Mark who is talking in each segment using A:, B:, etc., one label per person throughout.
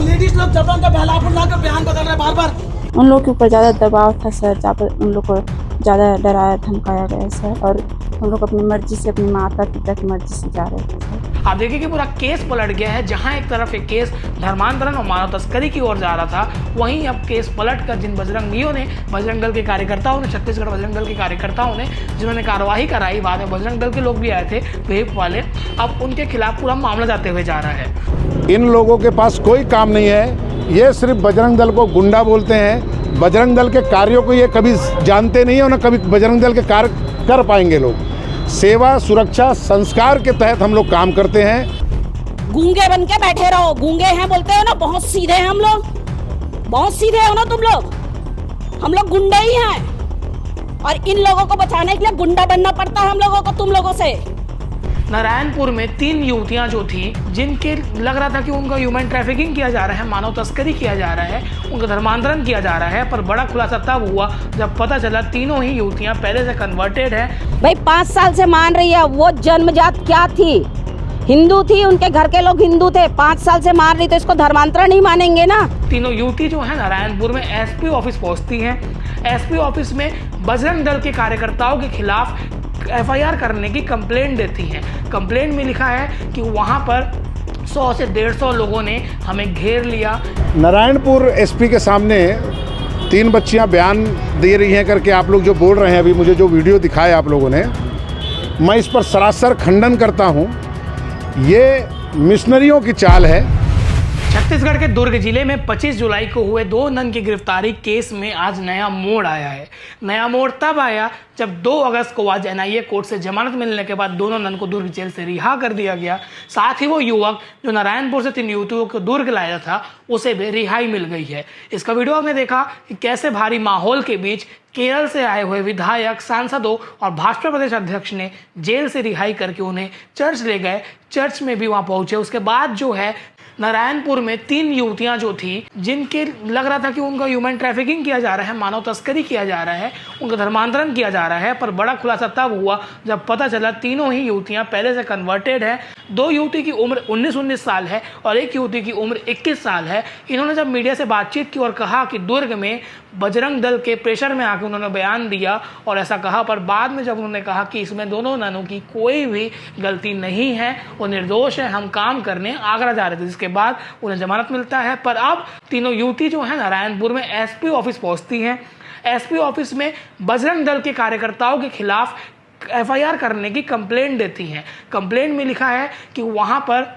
A: Ladies लोग जबरन का बहला कर बयान बदल रहे बार बार।
B: उन लोग के ऊपर ज़्यादा दबाव था सर, जहाँ पर उन लोग को ज़्यादा डराया धमकाया गया सर, और हम लोग अपनी मर्जी से, अपनी माता पिता की मर्जी से जा रहे थे सर।
C: आप देखिए कि पूरा केस पलट गया है। जहां एक तरफ एक केस धर्मांतरण और मानव तस्करी की ओर जा रहा था, वहीं अब केस पलट कर जिन बजरंगियों ने, बजरंग दल के कार्यकर्ताओं ने, छत्तीसगढ़ बजरंग दल के कार्यकर्ताओं ने जिन्होंने कार्रवाई कराई, बाद में बजरंग दल के लोग भी आए थे वेब वाले, अब उनके खिलाफ पूरा मामला जाते हुए जा रहा है।
D: इन लोगों के पास कोई काम नहीं है, ये सिर्फ बजरंग दल को गुंडा बोलते हैं। बजरंग दल के कार्यों को ये कभी जानते नहीं और न कभी बजरंग दल के कार्य कर पाएंगे। लोग सेवा, सुरक्षा, संस्कार के तहत हम लोग काम करते हैं।
E: गूंगे बन के बैठे रहो, गूंगे हैं बोलते हो ना, बहुत सीधे हैं हम लोग, बहुत सीधे हो ना तुम लोग। हम लोग गुंडे ही हैं और इन लोगों को बचाने के लिए गुंडा बनना पड़ता है हम लोगों को, तुम लोगों से।
C: नारायणपुर में 3 युवतियां जो थी, जिनके लग रहा था कि उनका ह्यूमन ट्रैफिकिंग किया जा रहा है, मानव तस्करी किया जा रहा है, उनका धर्मांतरण किया जा रहा है, पर बड़ा खुलासा तब हुआ जब पता चला तीनों ही युवतियां पहले से कन्वर्टेड है।
E: भाई 5 साल से मान रही है, वो जन्मजात क्या थी, हिंदू थी, उनके घर के लोग हिंदू थे, 5 साल से मान रही, तो इसको धर्मांतरण ही मानेंगे ना।
C: तीनों युवती जो है नारायणपुर में एसपी ऑफिस पहुंचती हैं। एसपी ऑफिस में बजरंग दल के कार्यकर्ताओं के खिलाफ एफआईआर करने की कंप्लेंट देती हैं। कंप्लेंट में लिखा है कि वहां पर 100 से 150 लोगों ने हमें घेर लिया।
D: नारायणपुर एसपी के सामने 3 बच्चियां बयान दे रही हैं करके आप लोग जो बोल रहे हैं, अभी मुझे जो वीडियो दिखाया आप लोगों ने, मैं इस पर सरासर खंडन करता हूं। ये मिशनरियों की चाल है।
C: छत्तीसगढ़ के दुर्ग जिले में 25 जुलाई को हुए 2 नन की गिरफ्तारी केस में आज नया मोड़ आया है। नया मोड़ तब आया जब 2 अगस्त को आज एनआईए कोर्ट से जमानत मिलने के बाद दोनों नन को दुर्ग जेल से रिहा कर दिया गया। साथ ही वो युवक जो नारायणपुर से 3 युवतियों को दुर्ग लाया था, उसे भी रिहाई मिल गई है। इसका वीडियो आपने देखा कि कैसे भारी माहौल के बीच केरल से आए हुए विधायक, सांसदों और भाजपा प्रदेश अध्यक्ष ने जेल से रिहाई करके उन्हें चर्च ले गए। चर्च में भी वहां पहुंचे। उसके बाद जो है नारायणपुर में 3 युवतियां जो थी, जिनके लग रहा था कि उनका ह्यूमन ट्रैफिकिंग किया जा रहा है, मानव तस्करी किया जा रहा है, उनका धर्मांतरण किया जा रहा है, पर बड़ा खुलासा तब हुआ जब पता चला तीनों ही युवतियां पहले से कन्वर्टेड है। 2 युवती की उम्र 19-19 साल है और एक युवती की उम्र 21 साल है। इन्होंने जब मीडिया से बातचीत की और कहा कि दुर्ग में बजरंग दल के प्रेशर में आकर उन्होंने बयान दिया और ऐसा कहा, पर बाद में जब उन्होंने कहा कि इसमें दोनों ननों की कोई भी गलती नहीं है, वो निर्दोष है, हम काम करने आगरा जा रहे थे, जिसके बाद उन्हें जमानत मिलता है। पर अब तीनों युवती जो है नारायणपुर में एसपी ऑफिस पहुंचती हैं। एसपी ऑफिस में बजरंग दल के कार्यकर्ताओं के खिलाफ एफआईआर करने की कंप्लेंट देती हैं। कंप्लेंट में लिखा है कि वहां पर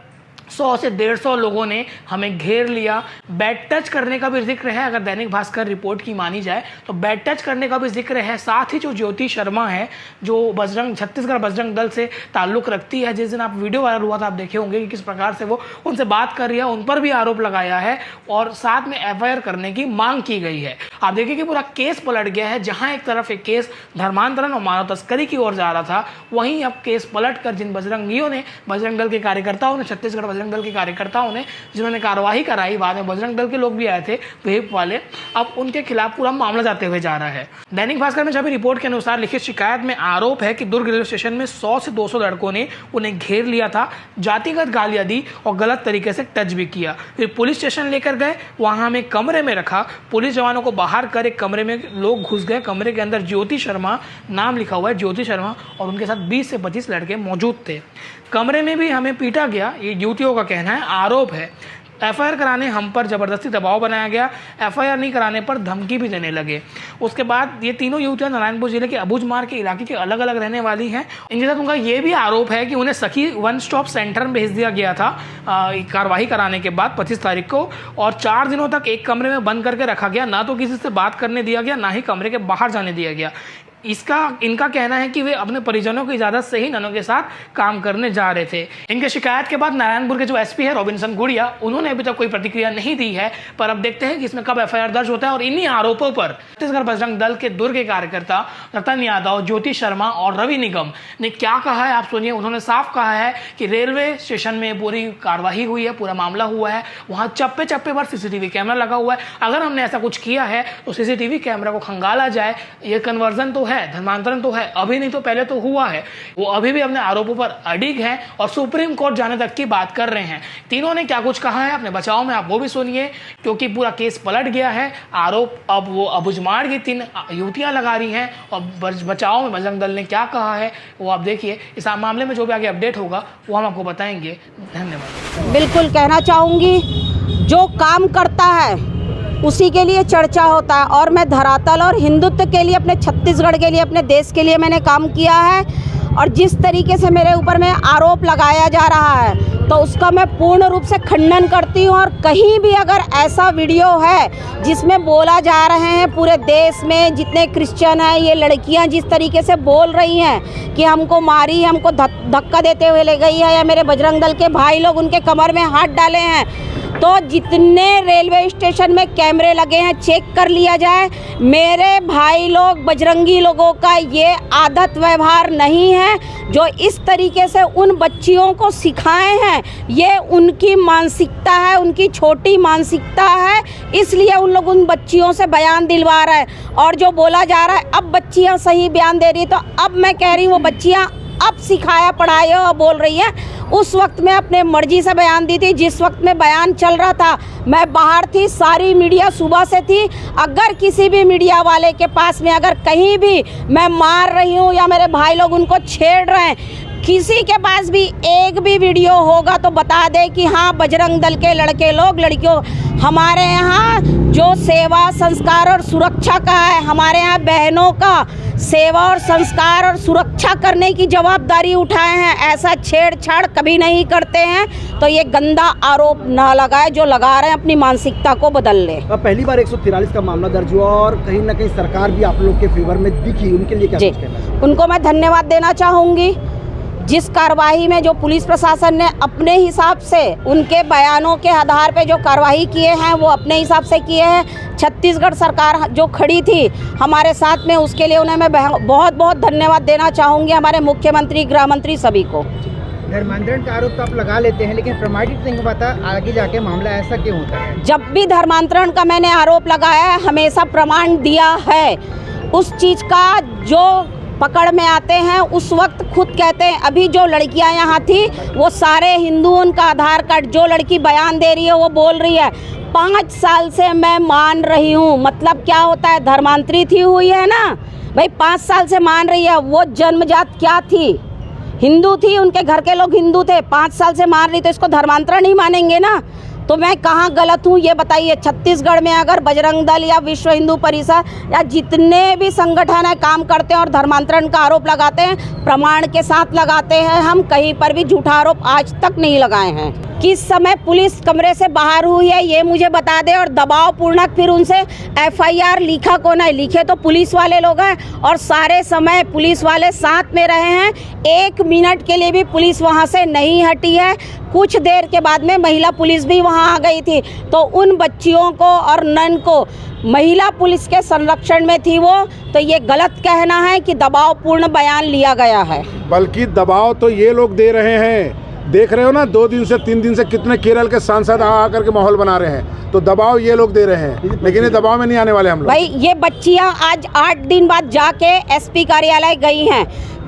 C: 100 से 150 लोगों ने हमें घेर लिया। बैड टच करने का भी जिक्र है। अगर दैनिक भास्कर रिपोर्ट की मानी जाए तो बैड टच करने का भी जिक्र है। साथ ही जो ज्योति शर्मा है, जो छत्तीसगढ़ बजरंग दल से ताल्लुक रखती है, जिस दिन आप वीडियो वायरल हुआ था आप देखे होंगे कि किस प्रकार से वो उनसे बात कर रही है, उन पर भी आरोप लगाया है और साथ में एफआईआर करने की मांग की गई है। आप देखिए कि पूरा केस पलट गया है। जहां एक तरफ एक केस धर्मांतरण और मानव तस्करी की ओर जा रहा था, वहीं अब केस पलट कर जिन बजरंगियों ने, बजरंग दल के कार्यकर्ताओं ने, छत्तीसगढ़ बजरंग दल के कार्यकर्ताओं ने जिन्होंने कार्रवाई कराई, बाद में बजरंग दल के लोग भी आए थे वेब वाले, अब उनके खिलाफ पूरा मामला जाते हुए जा रहा है। दैनिक भास्कर में छपी रिपोर्ट के अनुसार लिखित शिकायत में आरोप है कि दुर्ग रेलवे स्टेशन में 100 से 200 लड़कों ने उन्हें घेर लिया था, जातिगत गालियां दी और गलत तरीके से टच भी किया। फिर पुलिस स्टेशन लेकर गए, वहां हमें कमरे में रखा, पुलिस जवानों को बाहर कर एक कमरे में लोग घुस गए। कमरे के अंदर ज्योति शर्मा, नाम लिखा हुआ है ज्योति शर्मा, और उनके साथ 20 से 25 लड़के मौजूद थे। कमरे में भी हमें पीटा गया, ये युवतियों का कहना है, आरोप है। एफआईआर कराने हम पर जबरदस्ती दबाव बनाया गया, एफआईआर नहीं कराने पर धमकी भी देने लगे। उसके बाद ये तीनों युवतियां नारायणपुर जिले के अबूझमार के इलाके के अलग अलग रहने वाली हैं। इनके साथ उनका ये भी आरोप है कि उन्हें सखी वन स्टॉप सेंटर में भेज दिया गया था कार्रवाई कराने के बाद 25 तारीख को, और 4 दिनों तक एक कमरे में बंद करके रखा गया। ना तो किसी से बात करने दिया गया, ना ही कमरे के बाहर जाने दिया गया। इनका कहना है कि वे अपने परिजनों की इजाजत से ही ननों के साथ काम करने जा रहे थे। इनके शिकायत के बाद नारायणपुर के जो एसपी है रॉबिन्सन गुड़िया, उन्होंने अभी तक कोई प्रतिक्रिया नहीं दी है, पर अब देखते हैं कि इसमें कब एफआईआर दर्ज होता है। और इन्हीं आरोपों पर छत्तीसगढ़ बजरंग दल के दुर्ग के कार्यकर्ता रतन यादव, ज्योति शर्मा और रवि निगम ने क्या कहा है आप सुनिए। उन्होंने साफ कहा है कि रेलवे स्टेशन में पूरी कार्रवाई हुई है, पूरा मामला हुआ है, वहां चप्पे चप्पे पर सीसीटीवी कैमरा लगा हुआ है। अगर हमने ऐसा कुछ किया है तो सीसीटीवी कैमरा को खंगाला जाए। ये कन्वर्जन तो है, धर्मांतरण तो है, अभी नहीं तो पहले तो हुआ है। वो अभी भी अपने आरोपों पर अडिग है और सुप्रीम कोर्ट जाने तक की बात कर रहे हैं। तीनों ने क्या कुछ कहा है अपने बचाव में, आप वो भी सुनिए, क्योंकि पूरा केस पलट गया है। आरोप अब वो अबुझमाड़ की 3 युवतियां लगा रही हैं और बचाव में बजरंग दल ने क्या कहा है वो आप देखिए। इस मामले में जो भी आगे अपडेट होगा वो हम आपको बताएंगे। धन्यवाद।
E: बिल्कुल कहना चाहूँगी, जो काम करता है उसी के लिए चर्चा होता है, और मैं धरातल और हिंदुत्व के लिए, अपने छत्तीसगढ़ के लिए, अपने देश के लिए मैंने काम किया है। और जिस तरीके से मेरे ऊपर में आरोप लगाया जा रहा है तो उसका मैं पूर्ण रूप से खंडन करती हूँ। और कहीं भी अगर ऐसा वीडियो है जिसमें बोला जा रहे हैं पूरे देश में जितने क्रिश्चियन हैं, ये लड़कियाँ जिस तरीके से बोल रही हैं कि हमको मारी, हमको धक्का देते हुए ले गई है, या मेरे बजरंग दल के भाई लोग उनके कमर में हाथ डाले हैं, तो जितने रेलवे स्टेशन में कैमरे लगे हैं चेक कर लिया जाए। मेरे भाई लोग, बजरंगी लोगों का ये आदत व्यवहार नहीं है जो इस तरीके से उन बच्चियों को सिखाए हैं। ये उनकी मानसिकता है, उनकी छोटी मानसिकता है, इसलिए उन लोग उन बच्चियों से बयान दिलवा रहे हैं। और जो बोला जा रहा है अब बच्चियां सही बयान दे रही, तो अब मैं कह रही हूँ वो बच्चियां अब सिखाया पढ़ाया और बोल रही है। उस वक्त मैं अपने मर्जी से बयान दी थी, जिस वक्त में बयान चल रहा था मैं बाहर थी, सारी मीडिया सुबह से थी। अगर किसी भी मीडिया वाले के पास में अगर कहीं भी मैं मार रही हूँ या मेरे भाई लोग उनको छेड़ रहे हैं, किसी के पास भी एक भी वीडियो होगा तो बता दे कि हाँ बजरंग दल के लड़के लोग, लड़कियों, हमारे यहाँ जो सेवा संस्कार और सुरक्षा का है, हमारे यहाँ बहनों का सेवा और संस्कार और सुरक्षा करने की जवाबदारी उठाए हैं। ऐसा छेड़छाड़ कभी नहीं करते हैं, तो ये गंदा आरोप ना लगाए, जो लगा रहे हैं अपनी मानसिकता को बदल ले।
A: पहली बार 143 का मामला दर्ज हुआ और कहीं ना कहीं सरकार भी आप लोग के फेवर में दिखी, उनके लिए क्या कुछ कहना है?
E: उनको मैं धन्यवाद देना चाहूँगी। जिस कार्रवाई में जो पुलिस प्रशासन ने अपने हिसाब से उनके बयानों के आधार पे जो कार्रवाई किए हैं वो अपने हिसाब से किए हैं। छत्तीसगढ़ सरकार जो खड़ी थी हमारे साथ में, उसके लिए उन्हें मैं बहुत बहुत धन्यवाद देना चाहूँगी, हमारे मुख्यमंत्री, गृह मंत्री, सभी को।
F: धर्मांतरण का आरोप तो आप लगा लेते हैं, लेकिन प्रमाणित नहीं हो पाता, आगे जाके मामला ऐसा क्यों होता है?
E: जब भी धर्मांतरण का मैंने आरोप लगाया है हमेशा प्रमाण दिया है। उस चीज़ का जो पकड़ में आते हैं उस वक्त खुद कहते हैं। अभी जो लड़कियां यहाँ थी वो सारे हिंदू, उनका आधार कार्ड, जो लड़की बयान दे रही है वो बोल रही है 5 साल से मैं मान रही हूँ। मतलब क्या होता है, धर्मांतरित ही हुई है ना भाई, 5 साल से मान रही है। वो जन्मजात क्या थी, हिंदू थी, उनके घर के लोग हिंदू थे, 5 साल से मान रही, तो इसको धर्मांतरण ही मानेंगे ना। तो मैं कहाँ गलत हूँ ये बताइए। छत्तीसगढ़ में अगर बजरंग दल या विश्व हिंदू परिषद या जितने भी संगठन है काम करते हैं और धर्मांतरण का आरोप लगाते हैं, प्रमाण के साथ लगाते हैं। हम कहीं पर भी झूठा आरोप आज तक नहीं लगाए हैं। किस समय पुलिस कमरे से बाहर हुई है ये मुझे बता दे, और दबाव पूर्णक फिर उनसे FIR लिखा कौन है? लिखे तो पुलिस वाले लोग हैं, और सारे समय पुलिस वाले साथ में रहे हैं। 1 मिनट के लिए भी पुलिस वहाँ से नहीं हटी है। कुछ देर के बाद में महिला पुलिस भी वहाँ आ गई थी, तो उन बच्चियों को और नन को महिला पुलिस के संरक्षण में थी वो, तो ये गलत कहना है कि दबावपूर्ण बयान लिया गया है।
D: बल्कि दबाव तो ये लोग दे रहे हैं। देख रहे हो ना, 2 दिन से 3 दिन से कितने केरल के सांसद आकर के माहौल बना रहे हैं, तो दबाव ये लोग दे रहे हैं, लेकिन ये दबाव में नहीं आने वाले हम लोग।
E: भाई ये बच्चियां आज 8 दिन बाद जाके SP कार्यालय गई हैं।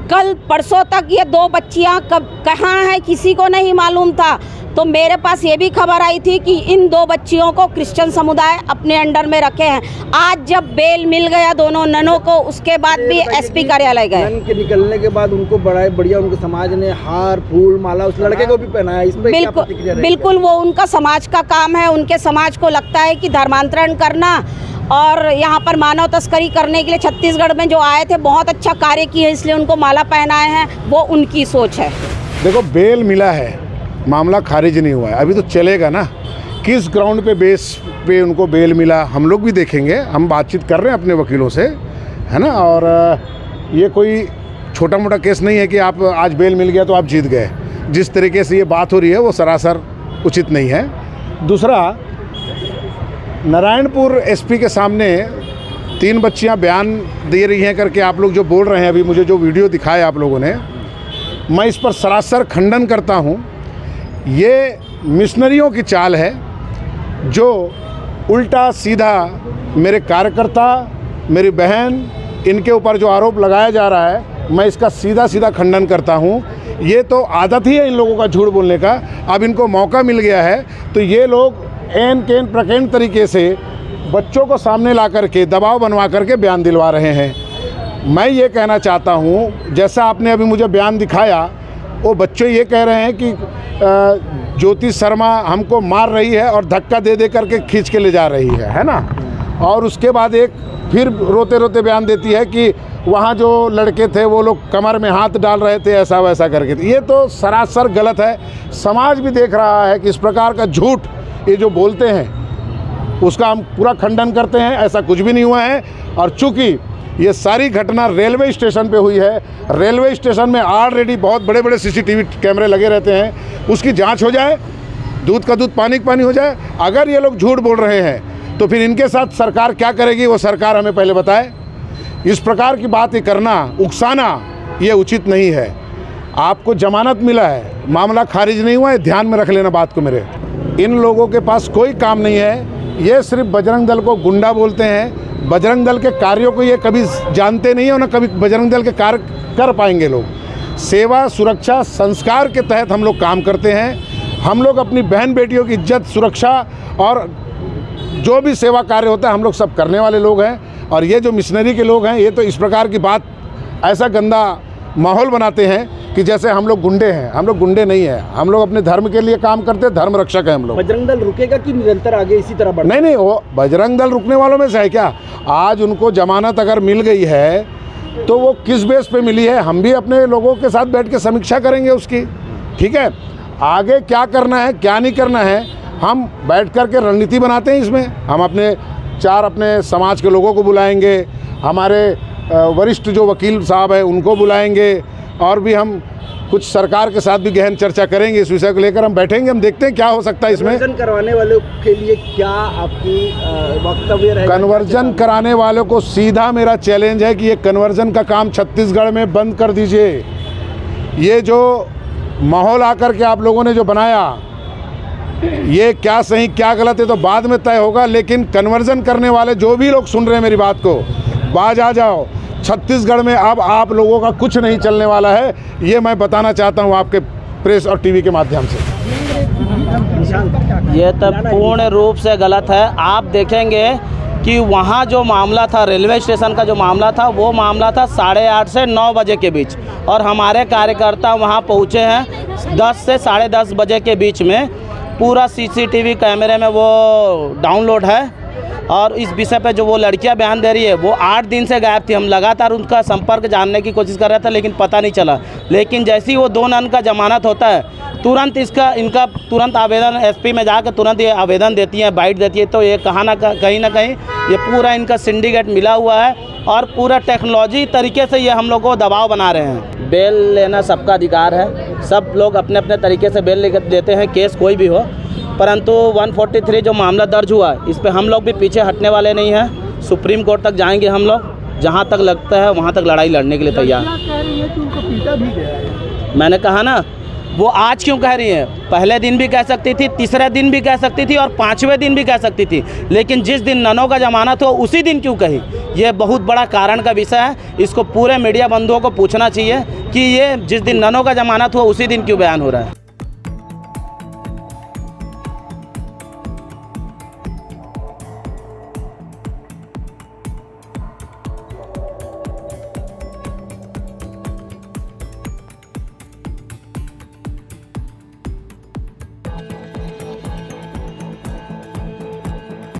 E: कल परसों तक ये 2 बच्चियां कहाँ हैं किसी को नहीं मालूम था। तो मेरे पास ये भी खबर आई थी कि इन 2 बच्चियों को क्रिश्चियन समुदाय अपने अंडर में रखे हैं। आज जब बेल मिल गया दोनों ननों को, उसके बाद भी SP कार्यालय गए।
A: नन के निकलने के बाद उनको बड़ा बढ़िया उनके समाज ने हार, फूल, माला उस लड़के को भी पहनाया। इस पे क्या प्रतिक्रिया रहेगी?
E: बिल्कुल वो उनका समाज का काम है। उनके समाज को लगता है कि धर्मांतरण करना और यहाँ पर मानव तस्करी करने के लिए छत्तीसगढ़ में जो आए थे बहुत अच्छा कार्य किए, इसलिए उनको माला पहनाए हैं। वो उनकी सोच है।
D: देखो, बेल मिला है, मामला खारिज नहीं हुआ है, अभी तो चलेगा ना। किस ग्राउंड पे बेस पे उनको बेल मिला हम लोग भी देखेंगे। हम बातचीत कर रहे हैं अपने वकीलों से, है ना। और ये कोई छोटा मोटा केस नहीं है कि आप आज बेल मिल गया तो आप जीत गए। जिस तरीके से ये बात हो रही है वो सरासर उचित नहीं है। दूसरा, नारायणपुर SP के सामने 3 बच्चियां बयान दे रही हैं करके आप लोग जो बोल रहे हैं, अभी मुझे जो वीडियो दिखाया आप लोगों ने, मैं इस पर सरासर खंडन करता हूं। ये मिशनरियों की चाल है जो उल्टा सीधा मेरे कार्यकर्ता, मेरी बहन, इनके ऊपर जो आरोप लगाया जा रहा है मैं इसका सीधा सीधा खंडन करता हूँ। ये तो आदत ही है इन लोगों का झूठ बोलने का। अब इनको मौका मिल गया है तो ये लोग एन केन प्रकेंड तरीके से बच्चों को सामने ला करके दबाव बनवा करके बयान दिलवा रहे हैं। मैं ये कहना चाहता हूँ, जैसा आपने अभी मुझे बयान दिखाया, वो बच्चे ये कह रहे हैं कि ज्योति शर्मा हमको मार रही है और धक्का दे दे करके खींच के ले जा रही है ना। और उसके बाद एक फिर रोते रोते बयान देती है कि वहाँ जो लड़के थे वो लोग कमर में हाथ डाल रहे थे, ऐसा वैसा करके। ये तो सरासर गलत है। समाज भी देख रहा है कि इस प्रकार का झूठ ये जो बोलते हैं उसका हम पूरा खंडन करते हैं। ऐसा कुछ भी नहीं हुआ है। और चूँकि ये सारी घटना रेलवे स्टेशन पे हुई है, रेलवे स्टेशन में ऑलरेडी बहुत बड़े बड़े CCTV कैमरे लगे रहते हैं, उसकी जांच हो जाए, दूध का दूध पानी का पानी हो जाए। अगर ये लोग झूठ बोल रहे हैं तो फिर इनके साथ सरकार क्या करेगी वो सरकार हमें पहले बताए। इस प्रकार की बात ये करना, उकसाना, ये उचित नहीं है। आपको जमानत मिला है, मामला खारिज नहीं हुआ है, ध्यान में रख लेना बात को मेरे। इन लोगों के पास कोई काम नहीं है। ये सिर्फ बजरंग दल को गुंडा बोलते हैं। बजरंग दल के कार्यों को ये कभी जानते नहीं है और न कभी बजरंग दल के कार्य कर पाएंगे लोग। सेवा, सुरक्षा, संस्कार के तहत हम लोग काम करते हैं। हम लोग अपनी बहन बेटियों की इज्जत, सुरक्षा और जो भी सेवा कार्य होता है हम लोग सब करने वाले लोग हैं। और ये जो मिशनरी के लोग हैं ये तो इस प्रकार की बात, ऐसा गंदा माहौल बनाते हैं कि जैसे हम लोग गुंडे हैं। हम लोग गुंडे नहीं हैं। हम लोग अपने धर्म के लिए काम करते हैं, धर्म रक्षक हैं हम लोग।
A: बजरंग दल रुकेगा कि निरंतर आगे इसी तरह बढ़ेगा?
D: नहीं, वो बजरंग दल रुकने वालों में से है क्या? आज उनको जमानत अगर मिल गई है तो वो किस बेस पे मिली है, हम भी अपने लोगों के साथ बैठ के समीक्षा करेंगे उसकी। ठीक है, आगे क्या करना है क्या नहीं करना है हम बैठ कर के रणनीति बनाते हैं। इसमें हम अपने 4 अपने समाज के लोगों को बुलाएंगे, हमारे वरिष्ठ जो वकील साहब हैं उनको बुलाएंगे, और भी हम कुछ सरकार के साथ भी गहन चर्चा करेंगे। इस विषय को लेकर हम बैठेंगे, हम देखते हैं क्या हो सकता है इसमें।
A: कन्वर्जन करवाने वालों के लिए क्या आपकी वक्तव्य रहेगा?
D: कन्वर्जन कराने वालों को सीधा मेरा चैलेंज है कि ये कन्वर्जन का काम छत्तीसगढ़ में बंद कर दीजिए। ये जो माहौल आकर के आप लोगों ने जो बनाया, ये क्या सही क्या गलत है तो बाद में तय होगा। लेकिन कन्वर्जन करने वाले जो भी लोग सुन रहे हैं मेरी बात को, बाज आ जाओ। छत्तीसगढ़ में अब आप लोगों का कुछ नहीं चलने वाला है, ये मैं बताना चाहता हूँ आपके प्रेस और टीवी के माध्यम से।
G: ये तो पूर्ण रूप से गलत है। आप देखेंगे कि वहाँ जो मामला था, रेलवे स्टेशन का जो मामला था, वो मामला था 8:30 से 9 बजे के बीच, और हमारे कार्यकर्ता वहाँ पहुँचे हैं 10 से 10:30 बजे के बीच में। पूरा CCTV कैमरे में वो डाउनलोड है। और इस विषय पे जो वो लड़कियां बयान दे रही है, वो 8 दिन से गायब थी। हम लगातार उनका संपर्क जानने की कोशिश कर रहे थे लेकिन पता नहीं चला। लेकिन जैसे ही वो 2 नन का जमानत होता है, तुरंत इनका तुरंत आवेदन SP में जाकर तुरंत ये आवेदन देती है, बाइट देती है। तो ये कहीं ना कहीं ये पूरा इनका सिंडिकेट मिला हुआ है और पूरा टेक्नोलॉजी तरीके से ये हम लोग को दबाव बना रहे हैं। बेल लेना सबका अधिकार है, सब लोग अपने अपने तरीके से बेल लेते हैं, केस कोई भी हो। परंतु 143 जो मामला दर्ज हुआ, इस पे हम लोग भी पीछे हटने वाले नहीं हैं। सुप्रीम कोर्ट तक जाएंगे हम लोग, जहां तक लगता है वहां तक लड़ाई लड़ने के लिए तैयार। मैंने कहा ना, वो आज क्यों कह रही है? पहले दिन भी कह सकती थी, तीसरे दिन भी कह सकती थी और 5वें दिन भी कह सकती थी। लेकिन जिस दिन ननों का जमानत हो उसी दिन क्यों कही? ये बहुत बड़ा कारण का विषय है। इसको पूरे मीडिया बंधुओं को पूछना चाहिए कि ये जिस दिन ननों का जमानत हो उसी दिन क्यों बयान हो रहा है।